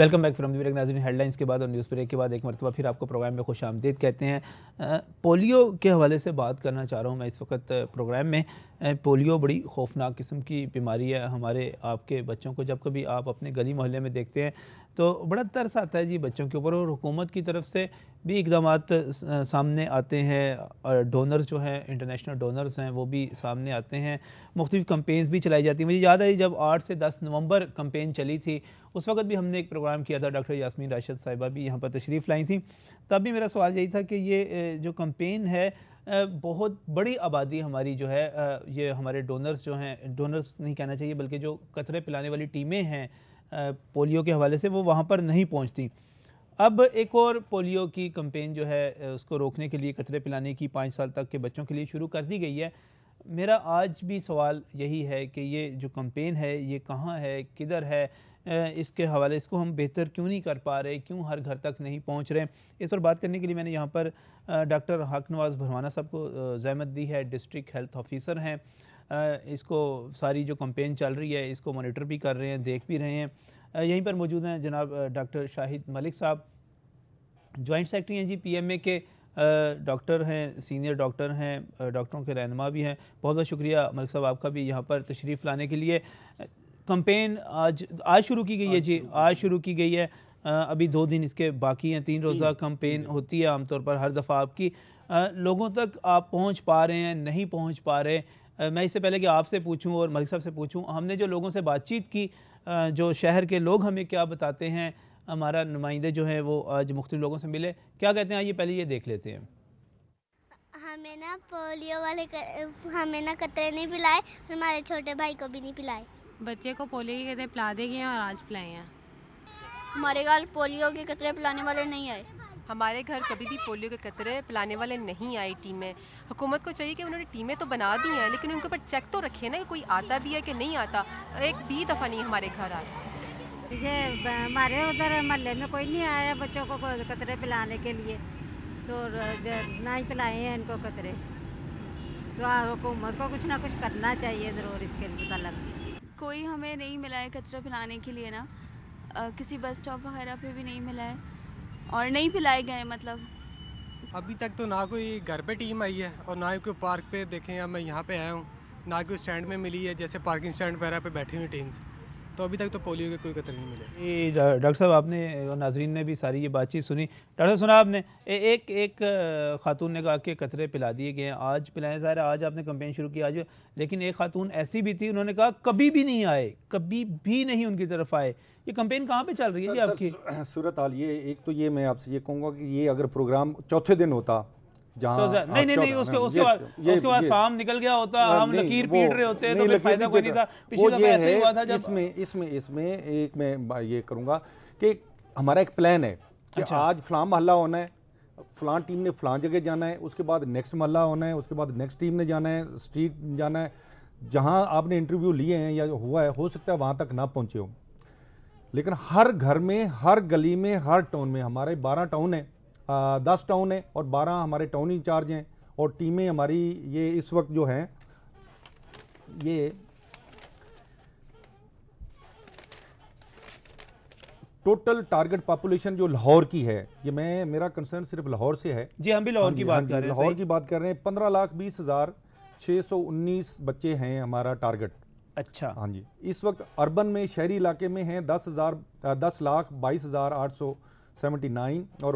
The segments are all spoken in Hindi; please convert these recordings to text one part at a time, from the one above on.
Welcome back from the break. नाज़रीन, हेडलाइंस के बाद और न्यूज़ ब्रेक के बाद एक मरतबा फिर आपको प्रोग्राम में खुश आमदीद कहते हैं। पोलियो के हवाले से बात करना चाह रहा हूँ मैं इस वक्त प्रोग्राम में। पोलियो बड़ी खौफनाक किस्म की बीमारी है। हमारे आपके बच्चों को जब कभी आप अपने गली मोहल्ले में देखते हैं तो बड़ा तरस आता है जी बच्चों के ऊपर, और हुकूमत की तरफ से भी इकदामात सामने आते हैं, और डोनर्स जो हैं, इंटरनेशनल डोनर्स हैं, वो भी सामने आते हैं। मुख्तलिफ कंपेन्स भी चलाई जाती हैं। मुझे याद है जब 8 से 10 नवंबर कंपेन चली थी, उस वक्त भी हमने एक प्रोग्राम किया था, डॉक्टर यास्मीन राशिद साहिबा भी यहाँ पर तशरीफ़ लाई थी। तब भी मेरा सवाल यही था कि ये जो कंपेन है, बहुत बड़ी आबादी हमारी जो है, ये हमारे डोनर्स जो हैं, डोनर्स नहीं कहना चाहिए बल्कि जो कतरे पिलाने वाली टीमें हैं पोलियो के हवाले से, वो वहाँ पर नहीं पहुँचती। अब एक और पोलियो की कंपेन जो है उसको रोकने के लिए, कतरे पिलाने की 5 साल तक के बच्चों के लिए शुरू कर दी गई है। मेरा आज भी सवाल यही है कि ये जो कंपेन है ये कहाँ है, किधर है? इसके हवाले इसको हम बेहतर क्यों नहीं कर पा रहे, क्यों हर घर तक नहीं पहुँच रहे? इस पर बात करने के लिए मैंने यहाँ पर डॉक्टर हक नवाज़ भरवाना साहब को ज़हमत दी है। डिस्ट्रिक्ट हेल्थ ऑफिसर हैं, इसको सारी जो कंपेन चल रही है इसको मॉनिटर भी कर रहे हैं, देख भी रहे हैं। यहीं पर मौजूद हैं जनाब डॉक्टर शाहिद मलिक साहब, जॉइंट सेक्रेटरी हैं जी पीएमए के, डॉक्टर हैं, सीनियर डॉक्टर हैं, डॉक्टरों के रहनुमा भी हैं। बहुत बहुत शुक्रिया मलिक साहब आपका भी यहाँ पर तशरीफ़ लाने के लिए। कंपेन आज आज शुरू की गई है जी, आज शुरू की गई है। अभी 2 दिन इसके बाकी हैं। 3 रोज़ा कंपेन होती है आमतौर पर हर दफ़ा आपकी। लोगों तक आप पहुँच पा रहे हैं, नहीं पहुँच पा रहे? मैं इससे पहले कि आपसे पूछूं और मलिक साहब से पूछूं, हमने जो लोगों से बातचीत की, जो शहर के लोग हमें क्या बताते हैं, हमारा नुमाइंदे जो है वो आज मुख्तलिफ लोगों से मिले, क्या कहते हैं आइए पहले ये देख लेते हैं। हमें ना पोलियो वाले हमें ना कतरे नहीं पिलाए, हमारे छोटे भाई को भी नहीं पिलाए। बच्चे को पोलियो के कतरे पिला दे गए और आज पिलाए हैं। हमारे घर पोलियो के कतरे पिलाने वाले नहीं आए। हमारे घर कभी भी पोलियो के कतरे पिलाने वाले नहीं आई टीमें। हुकूमत को चाहिए कि उन्होंने टीमें तो बना दी हैं, लेकिन उनके ऊपर चेक तो रखे ना कि कोई आता भी है कि नहीं आता। एक भी दफ़ा नहीं हमारे घर आया। ये हमारे उधर मोहल्ले में कोई नहीं आया बच्चों को कतरे पिलाने के लिए, तो ना ही पिलाए हैं इनको कतरे। तो हुकूमत को कुछ ना कुछ करना चाहिए ज़रूर इसके मतलब। कोई हमें नहीं मिला है कतरा पिलाने के लिए ना, किसी बस स्टॉप वगैरह पे भी नहीं मिला है और नहीं पिलाए गए। मतलब अभी तक तो ना कोई घर पे टीम आई है और ना ही कोई पार्क पे देखें, या मैं यहाँ पे आया हूँ, ना कोई स्टैंड में मिली है, जैसे पार्किंग स्टैंड वगैरह पे बैठी हुई टीम्स। तो अभी तक तो पोलियो के कोई कतरे नहीं मिले। डॉक्टर साहब आपने और नाजरीन ने भी सारी ये बातचीत सुनी। डॉक्टर साहब सुना आपने, एक खातून ने कहा कि कतरे पिला दिए गए, आज पिलाए जा रहे, आज आपने कंपेन शुरू की आज, लेकिन एक खातून ऐसी भी थी, उन्होंने कहा कभी भी नहीं आए, कभी भी नहीं उनकी तरफ आए। ये कंपेन कहाँ पे चल रही है जी आपकी? सूरत हाल ये, एक तो ये मैं आपसे ये कहूँगा कि ये अगर प्रोग्राम चौथे दिन होता, तो नहीं उसके बाद शाम निकल गया होता, हम लकीर पीट रहे होते, तो फायदा कोई नहीं था। पिछली दफा ऐसे हुआ था जब इसमें एक मैं ये करूंगा कि हमारा एक प्लान है कि आज फलां मोहल्ला होना है, फलां टीम ने फलां जगह जाना है, उसके बाद नेक्स्ट मोहल्ला होना है, उसके बाद नेक्स्ट टीम ने जाना है, स्ट्रीट जाना है। जहां आपने इंटरव्यू लिए हैं या हुआ है, हो सकता है वहां तक ना पहुंचे हो, लेकिन हर घर में, हर गली में, हर टाउन में, हमारे 12 टाउन है, 10 टाउन है और 12 हमारे टाउन इंचार्ज हैं, और टीमें हमारी ये इस वक्त जो हैं, ये टोटल टारगेट पॉपुलेशन जो लाहौर की है, ये मेरा कंसर्न सिर्फ लाहौर से है जी, हम भी लाहौर की बात कर रहे हैं, लाहौर की बात कर रहे हैं। 15,20,619 बच्चे हैं हमारा टारगेट। अच्छा, हाँ जी। इस वक्त अर्बन में, शहरी इलाके में हैं 10,22,879, और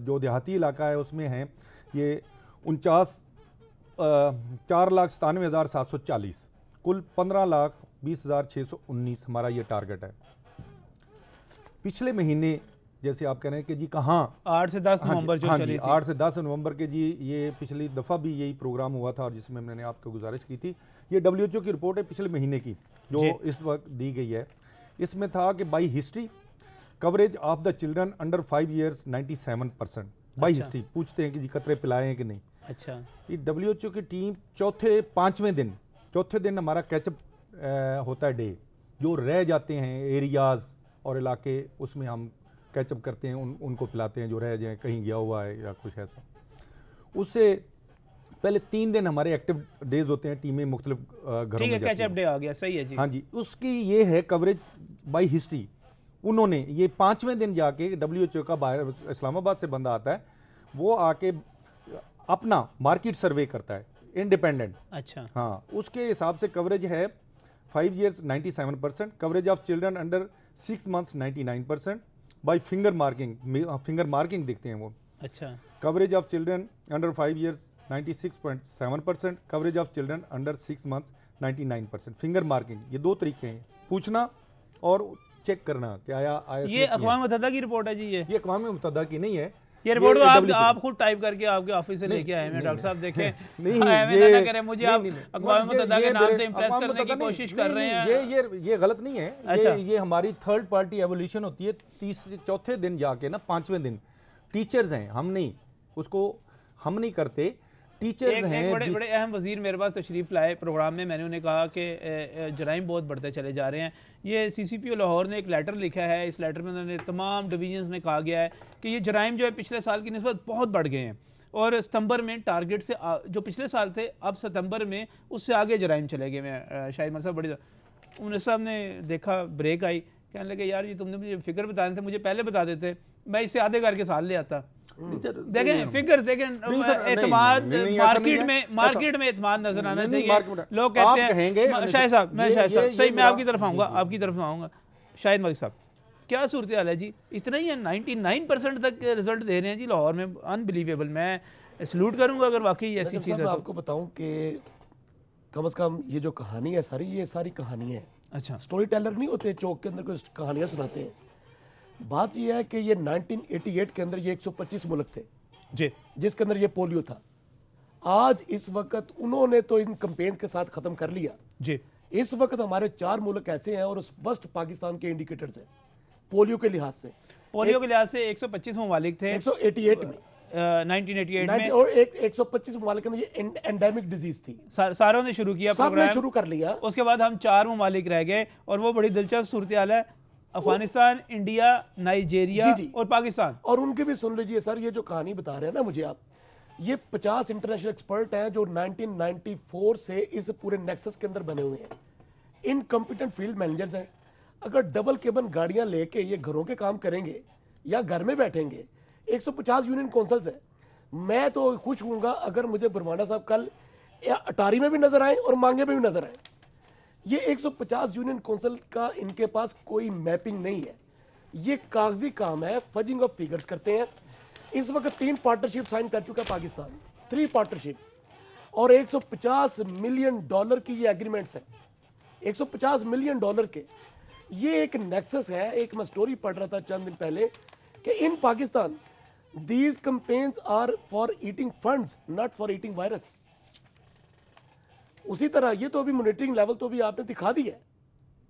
जो देहाती इलाका है उसमें हैं ये 4,97,740। कुल 15,20,619 हमारा ये टारगेट है। पिछले महीने जैसे आप कह रहे हैं कि जी कहाँ 8 से 10 नवंबर जो चली थी, 8 से 10 नवंबर के जी, ये पिछली दफ़ा भी यही प्रोग्राम हुआ था और जिसमें मैंने आपको गुजारिश की थी। ये WHO की रिपोर्ट है पिछले महीने की जो इस वक्त दी गई है। इसमें था कि by history coverage of the children under 5 years 97%। By history पूछते हैं कि जी कतरे पिलाए हैं कि नहीं। अच्छा, ये WHO की टीम चौथे दिन हमारा कैचअप होता है डे, जो रह जाते हैं एरियाज और इलाके, उसमें हम कैचअप करते हैं, उनको पिलाते हैं जो रह जाए, कहीं गया हुआ है या कुछ ऐसा। उससे पहले 3 दिन हमारे एक्टिव डेज होते हैं, टीमें मुख्तलिफ घरों में जाती हैं। कैचअप डे आ गया, सही है जी। हाँ जी, उसकी ये है कवरेज बाई हिस्ट्री उन्होंने ये 5वें दिन जाके WHO का बाहर इस्लामाबाद से बंदा आता है, वो आके अपना मार्केट सर्वे करता है इंडिपेंडेंट। अच्छा, हाँ, उसके हिसाब से कवरेज है 5 years 97%, coverage of children under 6 months 99%, by finger marking दिखते हैं वो। अच्छा, coverage of children under 5 years 96.7%, coverage of children under 6 months 99%। Finger marking, ये दो तरीके हैं, पूछना और चेक करना कि आया ये अक़वाम मुत्तहिदा की रिपोर्ट है जी। ये अक़वाम मुत्तहिदा की नहीं है, ये रिपोर्ट आप खुद टाइप करके आपके ऑफिस से लेके आए हैं डॉक्टर साहब, देखें। नहीं, ये करें मुझे आप अक़वाम मुत्तहिदा के नाम से इंप्रेस करने की कोशिश कर रहे हैं। ये गलत नहीं है। अच्छा, ये हमारी थर्ड पार्टी एवोल्यूशन होती है, चौथे दिन जाके ना 5वें दिन टीचर्स हैं, हम नहीं करते, टीचर्स हैं। बड़े बड़े अहम वजीर मेरे पास तशरीफ लाए प्रोग्राम में, मैंने उन्हें कहा कि जराइम बहुत बढ़ते चले जा रहे हैं। ये CCPO लाहौर ने एक लेटर लिखा है, इस लेटर में उन्होंने तमाम डिवीजन्स में कहा गया है कि ये जराइम जो है पिछले साल की निस्बत बहुत बढ़ गए हैं, और सितंबर में टारगेट से जो पिछले साल थे, अब सितंबर में उससे आगे जराइम चले गए हैं। शाहिद मरसा बड़ी उमर साहब ने देखा, ब्रेक आई, कहने लगे यार ये तुमने मुझे फिगर बताने थे, मुझे पहले बता देते, मैं इससे आधे करके साल ले आता। देखें फिगर, देखें एतमाद मार्केट में एतमाद नजर आना चाहिए। लोग कहते हैं शाहिद साहब, सही मैं आपकी तरफ आऊंगा। शाहिद मलिक साहब, क्या सूरत हाल है जी? इतना ही है, 99% तक रिजल्ट दे रहे हैं जी लाहौर में, अनबिलीवेबल। मैं सल्यूट करूंगा अगर वाकई ऐसी चीज है। आपको बताऊं कि कम से कम ये जो कहानी है सारी, ये सारी कहानी है। अच्छा, स्टोरी टेलर नहीं होते चौक के अंदर कोई कहानियां सुनाते हैं। बात यह है कि ये 1988 के अंदर ये 125 मुल्क थे जी, जिसके अंदर ये पोलियो था। आज इस वक्त उन्होंने तो इन कैंपेन के साथ खत्म कर लिया जी। इस वक्त हमारे 4 मुल्क ऐसे हैं, और उस फर्स्ट पाकिस्तान के इंडिकेटर्स हैं पोलियो के लिहाज से। पोलियो के लिहाज से 125 ममालिक थे 188 में, 1988 में, और 125 ममालिक में ये एंडेमिक डिजीज थी। सारों ने शुरू किया प्रोग्राम, शुरू कर लिया। उसके बाद हम 4 ममालिक रह गए, और वो बड़ी दिलचस्प सूरत हाल है, अफगानिस्तान, इंडिया, नाइजीरिया और पाकिस्तान। और उनके भी सुन लीजिए सर, ये जो कहानी बता रहे हैं ना मुझे आप, ये 50 इंटरनेशनल एक्सपर्ट हैं जो 1994 से इस पूरे नेक्सस के अंदर बने हुए हैं। इनकम्पिटेंट फील्ड मैनेजर्स हैं। अगर डबल केबन गाड़ियां लेके ये घरों के काम करेंगे या घर में बैठेंगे, 150 यूनियन काउंसिल्स है। मैं तो खुश हूँगा अगर मुझे बुरमाना साहब कल अटारी में भी नजर आए और मांगे में भी नजर आए। ये 150 यूनियन काउंसिल का इनके पास कोई मैपिंग नहीं है, ये कागजी काम है, फजिंग ऑफ फिगर्स करते हैं। इस वक्त 3 पार्टनरशिप साइन कर चुका है पाकिस्तान, 3 पार्टनरशिप, और $150 मिलियन की ये एग्रीमेंट्स है, $150 मिलियन के। ये एक नेक्सस है। एक मैं स्टोरी पढ़ रहा था चंद दिन पहले कि in Pakistan these campaigns are for eating funds, not for eating virus. उसी तरह ये तो अभी मॉनिटरिंग लेवल तो भी आपने दिखा दी है,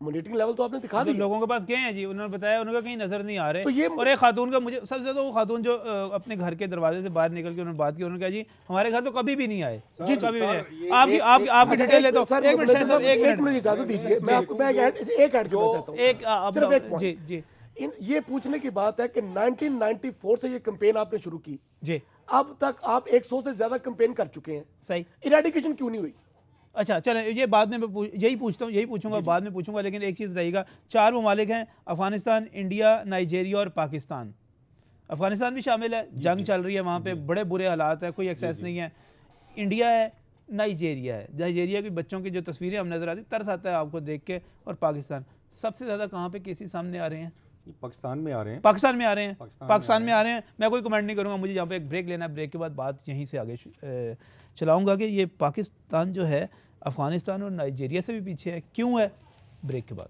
मॉनिटरिंग लेवल तो आपने दिखा दी। लोगों के पास गए हैं जी, उन्होंने बताया उनका कहीं नजर नहीं आ रहे। तो ये और एक खातून का, मुझे सबसे ज्यादा वो खातून जो अपने घर के दरवाजे से बाहर निकल के उन्होंने बात की, उन्होंने कहा जी हमारे घर तो कभी भी नहीं आए जी, कभी भी नहीं। आपकी डिटेल ले दो, एक मिनट इजाजत दीजिए, मैं आपको एक ऐड करना चाहता हूँ। जी, ये पूछने की बात है कि 1994 से ये कैंपेन आपने शुरू की जी, अब तक आप 100 से ज्यादा कैंपेन कर चुके हैं, सही, इरेडिकेशन क्यों नहीं हुई? अच्छा चलें, ये बाद में यही पूछूंगा, बाद में पूछूंगा, लेकिन एक चीज़ रहेगा, 4 ममालिक हैं, अफगानिस्तान, इंडिया, नाइजीरिया और पाकिस्तान। अफगानिस्तान भी शामिल है, जंग चल रही है वहाँ पे, बड़े बुरे हालात है, कोई एक्सेस नहीं है। इंडिया है, नाइजीरिया के बच्चों की जो तस्वीरें हम नजर आती, तरस आता है आपको देख के। और पाकिस्तान सबसे ज्यादा कहाँ पे केसेस सामने आ रहे हैं? पाकिस्तान में आ रहे हैं। पाकिस्तान में आ रहे हैं। मैं कोई कमेंट नहीं करूंगा, मुझे यहाँ पे एक ब्रेक लेना है, ब्रेक के बाद बात यहीं से आगे चलाऊंगा कि ये पाकिस्तान जो है अफगानिस्तान और नाइजीरिया से भी पीछे है, क्यों है, ब्रेक के बाद।